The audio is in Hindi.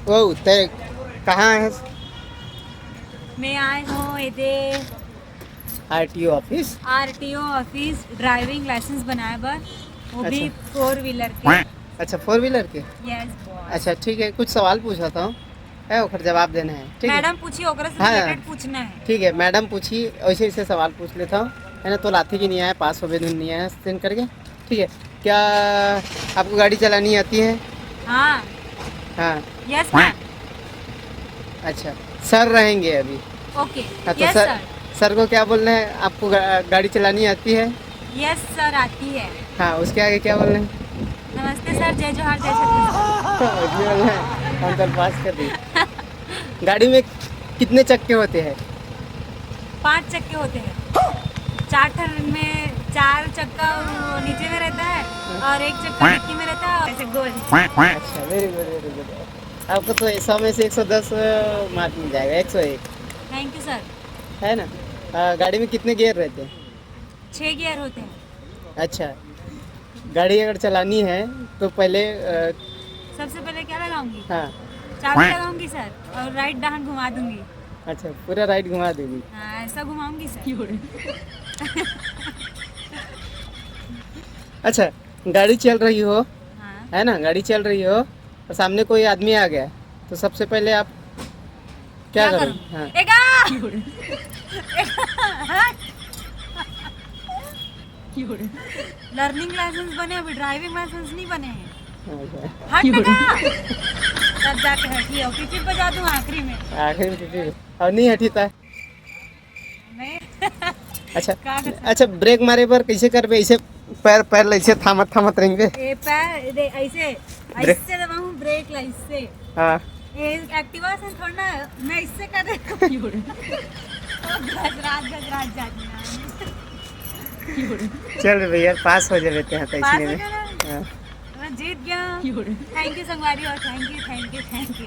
वो ते कहाँ है? मैं आई हूँ इथे RTO office. RTO office driving license बनाए बर, वो भी अच्छा। 4 व्हीलर के। अच्छा, 4 व्हीलर के। Yes boss. अच्छा ठीक है, कुछ सवाल पूछा था है, ओकर जवाब देना है, ठीक है। मैडम पूछिए, ओकरा से हाँ रिलेटेड पूछना है। ठीक है, मैडम पूछी ऐसे ऐसे सवाल पूछ लेता हूँ, है ना। तो लाठी की नहीं आया, पास हो दिन नहीं आया सेंड करके, ठीक है। क्या आपको गाड़ी चलानी आती है? हाँ। हाँ। Yes ma'am. अच्छा, सर रहेंगे अभी। ओके। हाँ तो यस सर, सर। सर को क्या बोलना है? आपको गाड़ी चलानी आती है? यस सर आती है। हाँ, उसके आगे क्या बोलना है? नमस्ते सर, जय जोहार जय छत्तीसगढ़। उसमें बोलना है हम तो पास कर दी। गाड़ी में कितने चक्के होते हैं? 5 चक्के होते हैं। 4 चक्का वो नीचे में रहता है और 1 चक्का डिक्की में रहता है, ऐसे गोल। अच्छा, वेरी गुड वेरी गुड। आपको तो 100 में से 110 मार्क मिल जाएगा, 101, थैंक यू सर। है ना। गाड़ी में कितने गियर रहते हैं? 6 गियर होते हैं। अच्छा, गाड़ी अगर चलानी है तो पहले सबसे पहले क्या लगाऊंगी? हाँ। चाबी लगाऊंगी सर, और राइट डाहन घुमा दूंगी। अच्छा, पूरा राइड घुमा देगी। हाँ, ऐसा घुमाऊंगी सर। अच्छा, गाड़ी चल रही हो, हाँ। है ना, गाड़ी चल रही हो और सामने कोई आदमी आ गया, तो सबसे पहले आप क्या करूं? करोगे? हाँ। लर्निंग लाइसेंस बने, अभी ड्राइविंग लाइसेंस नहीं बने हैं। अच्छा। हट बेटा। तब जाके हटी, और पीछे बजा दूं आखिरी में। आखिर में पीछे और नहीं हटीता। नहीं। अच्छा। का कर सकते? अच्छा, ब्रेक मारे पर कैसे करबे? ऐसे पैर पैर ऐसे थामत थामत रहेंगे। ए पैर दे ऐसे ब्रेक। ऐसे दबाऊं ब्रेक ला इससे। हाँ। ये एक्टिवा से थोड़ा ना, मैं इससे कर रही हूँ। गजराज जाती है। चल भैया, पास हो जाते हैं तो पास इसलिए हो में। गया ना? हाँ। मैं जीत गया। थैंक यू संगवारी, और थैंक यू।